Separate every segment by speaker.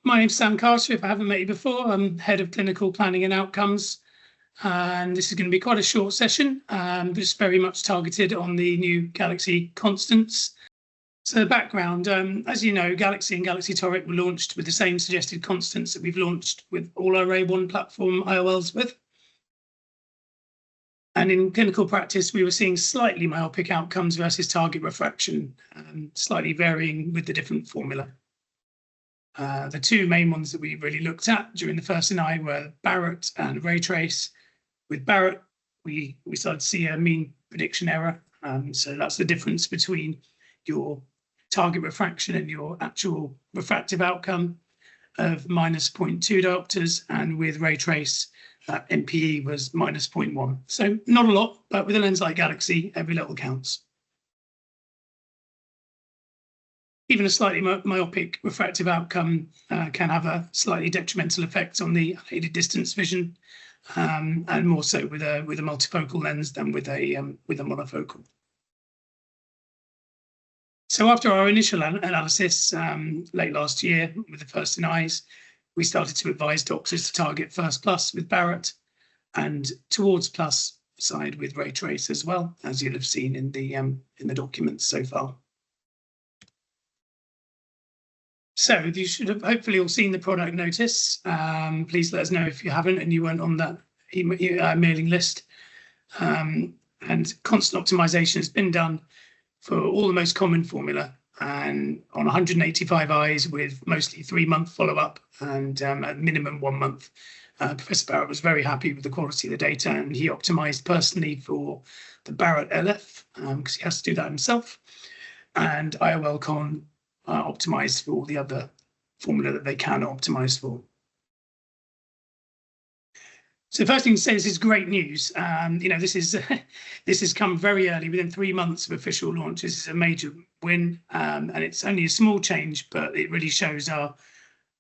Speaker 1: My name's Sam Carter. If I haven't met you before, I'm Head of Clinical Planning and Outcomes. And this is going to be quite a short session, just very much targeted on the new Galaxy constants. So the background, as you know, Galaxy and Galaxy Toric were launched with the same suggested constants that we've launched with all our RayOne platform IOLs with. And in clinical practice, we were seeing slightly myopic outcomes versus target refraction, slightly varying with the different formula. The two main ones that we really looked at during the first in eye were Barrett and ray trace. With Barrett, we started to see a mean prediction error. So that's the difference between your target refraction and your actual refractive outcome of minus 0.2 diopters, and with ray trace, MPE was minus 0.1. So not a lot, but with a lens like Galaxy, every little counts. Even a slightly myopic refractive outcome can have a slightly detrimental effect on the unaided distance vision, and more so with a multifocal lens than with a monofocal. So after our initial analysis late last year with the first in eyes, we started to advise doctors to target first plus with Barrett and towards plus side with ray trace as well, as you'll have seen in the documents so far. So you should have hopefully all seen the product notice. Please let us know if you haven't and you weren't on that mailing list. And constant optimization has been done for all the most common formula and on 185 eyes with mostly 3-month follow-up and at minimum 1 month. Professor Barrett was very happy with the quality of the data, and he optimized personally for the Barrett LF because he has to do that himself. And IOLCon optimized for all the other formula that they can optimize for. So first thing to say, this is great news. This has come very early, within 3 months of official launch. This is a major win, and it's only a small change, but it really shows our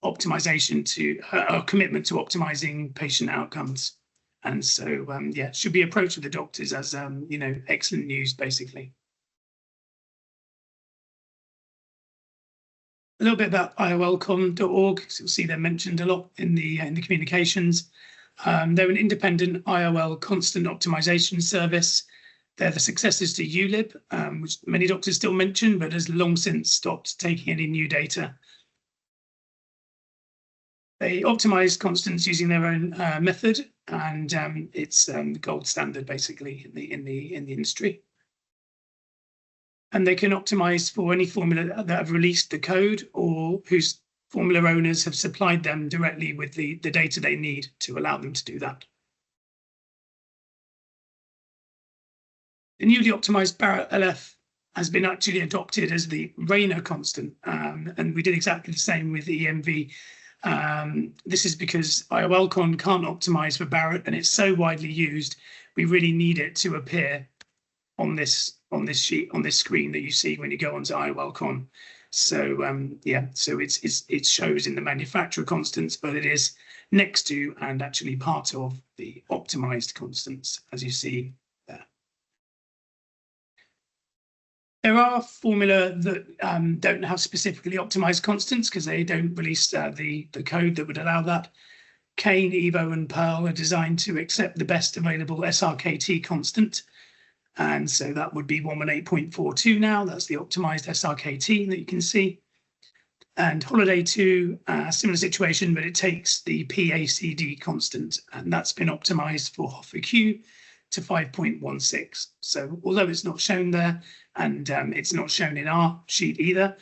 Speaker 1: optimization our commitment to optimizing patient outcomes. And so, yeah, should be approached with the doctors as excellent news, basically. A little bit about IOLcom.org. So you'll see they're mentioned a lot in the communications. They're an independent IOL constant optimization service. They're the successors to ULib, which many doctors still mention, but has long since stopped taking any new data. They optimize constants using their own method, and it's the gold standard basically in the industry. And they can optimize for any formula that have released the code or whose formula owners have supplied them directly with the data they need to allow them to do that. The newly optimized Barrett LF has been actually adopted as the Rayner constant, and we did exactly the same with the EMV. This is because IOLCon can't optimize for Barrett, and it's so widely used, we really need it to appear on this screen that you see when you go onto IOLCon. So yeah, so it shows in the manufacturer constants, but it is next to and actually part of the optimized constants, as you see there. There are formula that don't have specifically optimized constants because they don't release the code that would allow that. Kane, Evo, and Pearl are designed to accept the best available SRKT constant. And so that would be 118.42 now. That's the optimized SRKT that you can see. And Holiday 2, similar situation, but it takes the PACD constant, and that's been optimized for Hoffer Q to 5.16. So although it's not shown there, and it's not shown in our sheet either,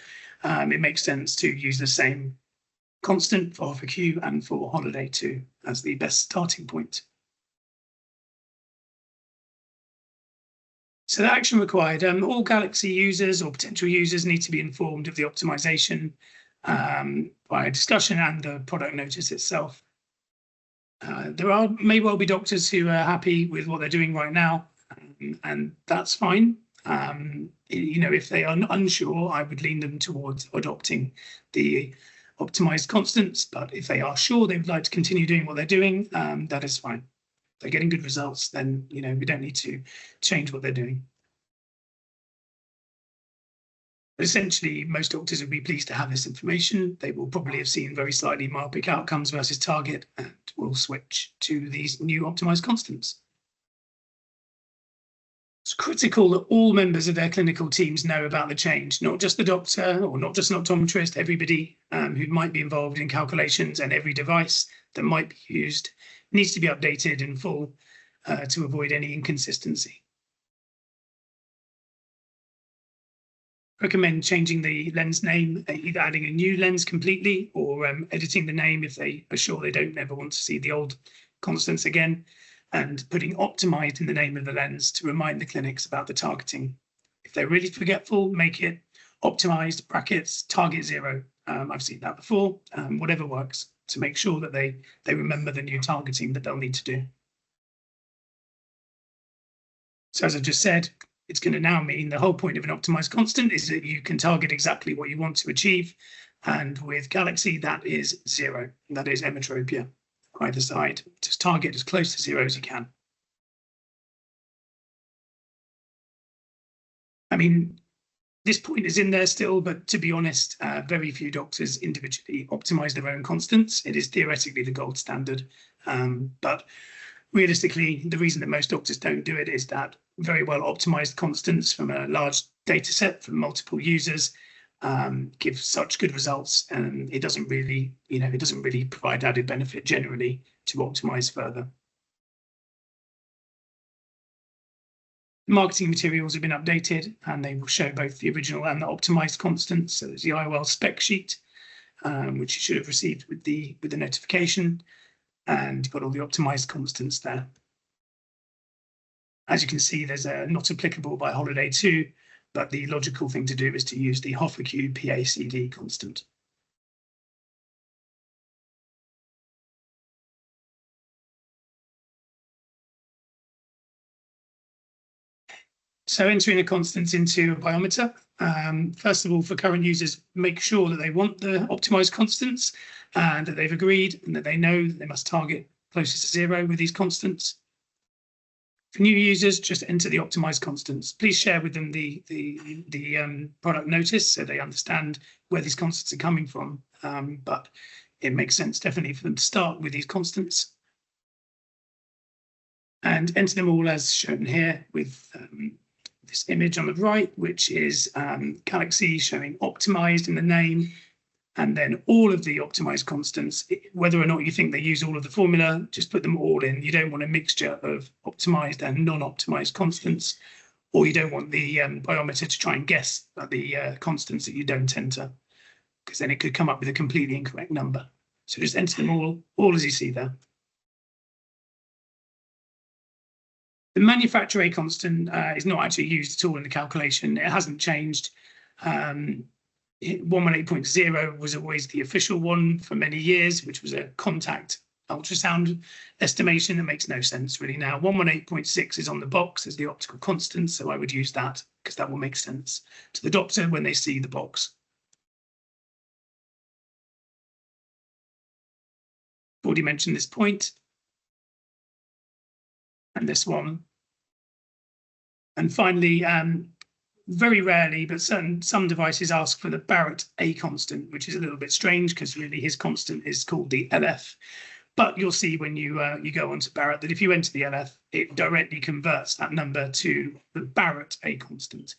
Speaker 1: it makes sense to use the same constant for Hoffer Q and for Holiday 2 as the best starting point. So the action required, all Galaxy users or potential users need to be informed of the optimization by discussion and the product notice itself. There may well be doctors who are happy with what they're doing right now, and that's fine. If they are unsure, I would lean them towards adopting the optimized constants, but if they are sure they would like to continue doing what they're doing, that is fine. If they're getting good results, then we don't need to change what they're doing. But essentially, most doctors would be pleased to have this information. They will probably have seen very slightly myopic outcomes versus target and will switch to these new optimized constants. It's critical that all members of their clinical teams know about the change, not just the doctor or not just an optometrist, everybody who might be involved in calculations, and every device that might be used needs to be updated in full to avoid any inconsistency. Recommend changing the lens name, either adding a new lens completely or editing the name if they are sure they don't ever want to see the old constants again, and putting optimized in the name of the lens to remind the clinics about the targeting. If they're really forgetful, make it optimized brackets target 0. I've seen that before. Whatever works to make sure that they remember the new targeting that they'll need to do. So as I just said, it's going to now mean the whole point of an optimized constant is that you can target exactly what you want to achieve. And with Galaxy, that is 0. That is emmetropia. Either side, just target as close to 0 as you can. I mean, this point is in there still, but to be honest, very few doctors individually optimize their own constants. It is theoretically the gold standard, but realistically, the reason that most doctors don't do it is that very well optimized constants from a large data set from multiple users give such good results, and it doesn't really, it doesn't really provide added benefit generally to optimize further. The marketing materials have been updated, and they will show both the original and the optimized constants. So there's the IOL spec sheet, which you should have received with the notification, and you've got all the optimized constants there. As you can see, there's a not applicable by holiday 2. But the logical thing to do is to use the Hoffer-Q PACD constant. So entering a constant into a biometer, first of all, for current users, make sure that they want the optimized constants and that they've agreed and that they know that they must target closest to 0 with these constants. For new users, just enter the optimized constants. Please share with them the product notice so they understand where these constants are coming from. But it makes sense definitely for them to start with these constants and enter them all as shown here with this image on the right, which is Galaxy showing optimized in the name, and then all of the optimized constants. Whether or not you think they use all of the formula, just put them all in. You don't want a mixture of optimized and non-optimized constants, or you don't want the biometer to try and guess at the constants that you don't enter, because then it could come up with a completely incorrect number. So just enter them all as you see there. The manufacturer constant is not actually used at all in the calculation. It hasn't changed. 118.0 was always the official one for many years, which was a contact ultrasound estimation that makes no sense really now. 118.6 is on the box as the optical constant, so I would use that because that will make sense to the doctor when they see the box. Already mentioned this point and this one. And finally, very rarely, but some devices ask for the Barrett A constant, which is a little bit strange because really his constant is called the LF. But you'll see when you go onto Barrett that if you enter the LF, it directly converts that number to the Barrett A constant.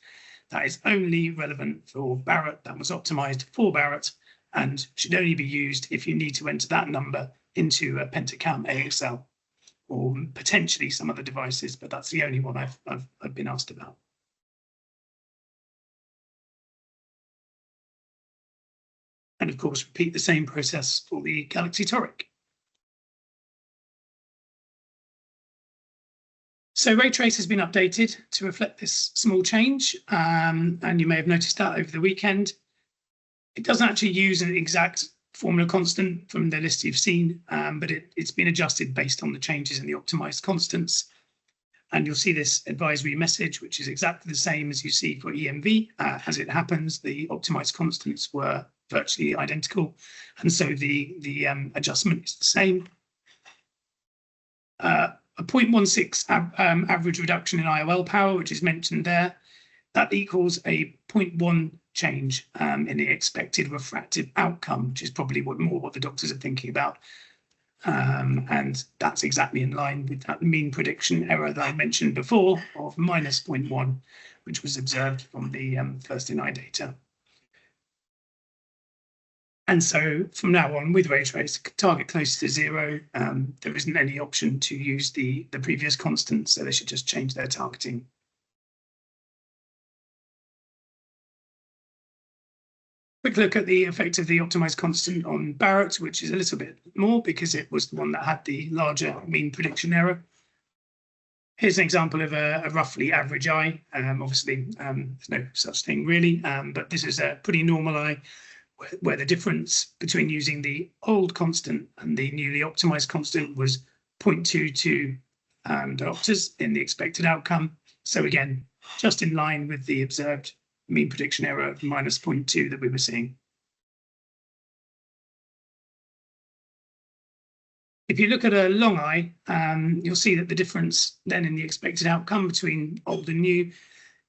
Speaker 1: That is only relevant for Barrett. That was optimized for Barrett and should only be used if you need to enter that number into a Pentacam AXL or potentially some other devices, but that's the only one I've been asked about. And of course, repeat the same process for the Galaxy Toric. So ray trace has been updated to reflect this small change, and you may have noticed that over the weekend. It doesn't actually use an exact formula constant from the list you've seen, but it's been adjusted based on the changes in the optimized constants. And you'll see this advisory message, which is exactly the same as you see for EMV. As it happens, the optimized constants were virtually identical, and so the adjustment is the same. A 0.16 average reduction in IOL power, which is mentioned there. that equals a 0.1 change in the expected refractive outcome, which is probably what the doctors are thinking about. And that's exactly in line with that mean prediction error that I mentioned before of minus 0.1, which was observed from the first in eye data. And so from now on, with ray trace, target close to 0, there isn't any option to use the previous constant, so they should just change their targeting. Quick look at the effect of the optimized constant on Barrett, which is a little bit more because it was the one that had the larger mean prediction error. Here's an example of a roughly average eye. Obviously, there's no such thing really, but this is a pretty normal eye where the difference between using the old constant and the newly optimized constant was 0.22 diopters in the expected outcome. So again, just in line with the observed mean prediction error of minus 0.2 that we were seeing. If you look at a long eye, you'll see that the difference then in the expected outcome between old and new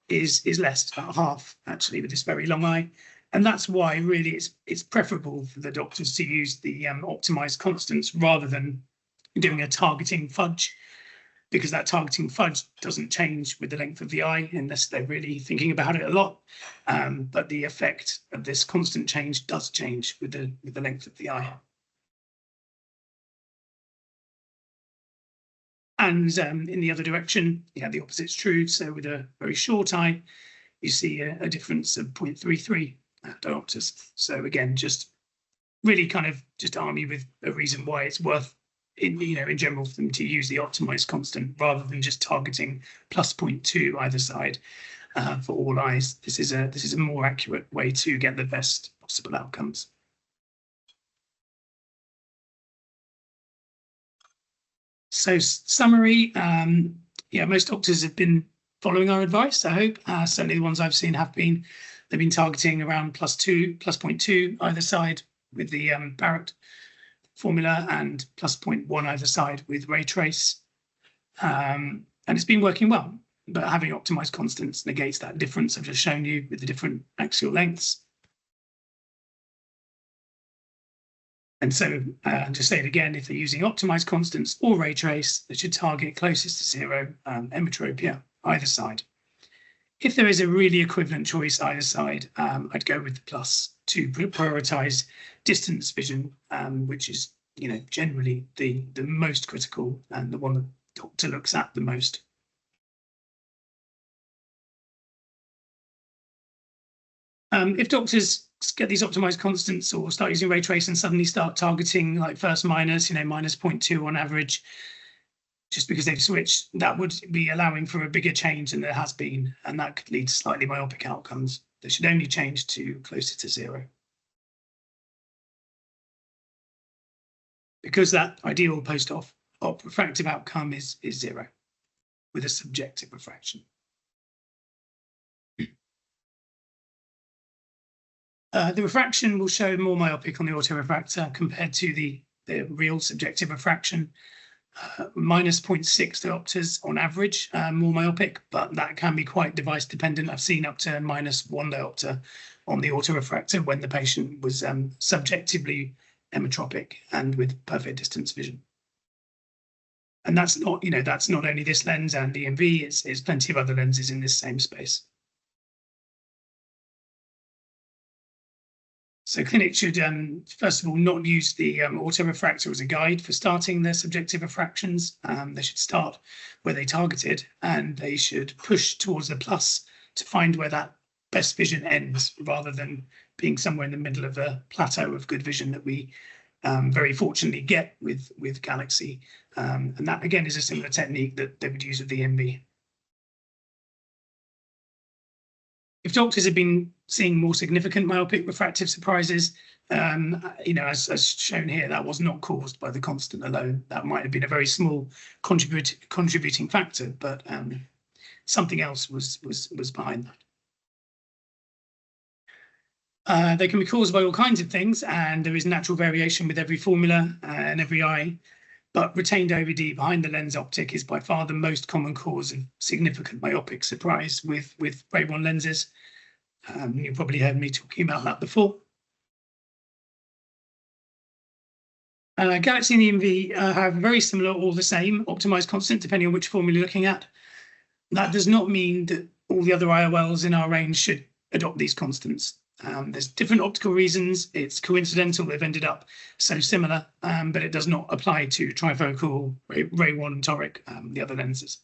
Speaker 1: is less, about half actually, with this very long eye. And that's why really it's preferable for the doctors to use the optimized constants rather than doing a targeting fudge, because that targeting fudge doesn't change with the length of the eye unless they're really thinking about it a lot. But the effect of this constant change does change with the length of the eye. And in the other direction, yeah, the opposite's true. So with a very short eye, you see a difference of 0.33 diopters. So again, just really kind of just arm you with a reason why it's worth, in general, for them to use the optimized constant rather than just targeting plus 0.2 either side for all eyes. This is a more accurate way to get the best possible outcomes. So summary, most doctors have been following our advice, I hope. Certainly the ones I've seen they've been targeting around plus 0.2 either side with the Barrett formula and plus 0.1 either side with ray trace. And it's been working well, but having optimized constants negates that difference I've just shown you with the different axial lengths. And so, to say it again, if they're using optimized constants or ray trace, they should target closest to 0 emetropia either side. If there is a really equivalent choice either side, I'd go with the plus to prioritize distance vision, which is generally the most critical and the one the doctor looks at the most. If doctors get these optimized constants or start using ray trace and suddenly start targeting like first minus, minus 0.2 on average, just because they've switched, that would be allowing for a bigger change than there has been, and that could lead to slightly myopic outcomes. They should only change to closer to 0. Because that ideal post-op refractive outcome is 0 with a subjective refraction. The refraction will show more myopic on the autorefractor compared to the real subjective refraction. Minus 0.6 diopters on average, more myopic, but that can be quite device dependent. I've seen up to minus 1 diopter on the autorefractor when the patient was subjectively emetropic and with perfect distance vision. And that's not, that's not only this lens and EMV, it's plenty of other lenses in this same space. So clinics should, first of all, not use the autorefractor as a guide for starting their subjective refractions. They should start where they targeted, and they should push towards the plus to find where that best vision ends, rather than being somewhere in the middle of a plateau of good vision that we very fortunately get with Galaxy. And that, again, is a similar technique that they would use with the EMV. If doctors have been seeing more significant myopic refractive surprises, as shown here, that was not caused by the constant alone. That might have been a very small contributing factor, but something else was behind that. They can be caused by all kinds of things, and there is natural variation with every formula and every eye. but retained OVD behind the lens optic is by far the most common cause of significant myopic surprise with RayOne lenses. You've probably heard me talking about that before. Galaxy and EMV have very similar or the same optimized constant, depending on which formula you're looking at. That does not mean that all the other IOLs in our range should adopt these constants. There's different optical reasons. It's coincidental they've ended up so similar, but it does not apply to trifocal, RayOne, and Toric, the other lenses.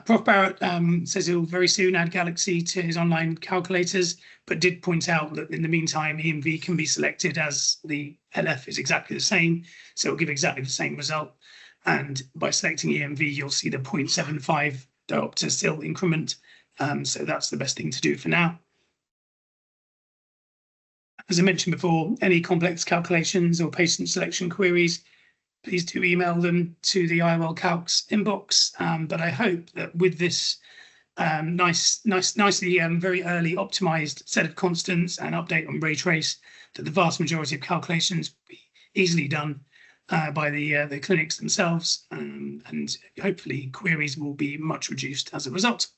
Speaker 1: Prof. Barrett says he'll very soon add Galaxy to his online calculators, but did point out that in the meantime, EMV can be selected as the LF is exactly the same, so it'll give exactly the same result. And by selecting EMV, you'll see the 0.75 diopter still increment. So that's the best thing to do for now. As I mentioned before, any complex calculations or patient selection queries, please do email them to the IOL Calcs inbox. But I hope that with this nicely very early optimized set of constants and update on ray trace, that the vast majority of calculations will be easily done by the clinics themselves, and hopefully queries will be much reduced as a result.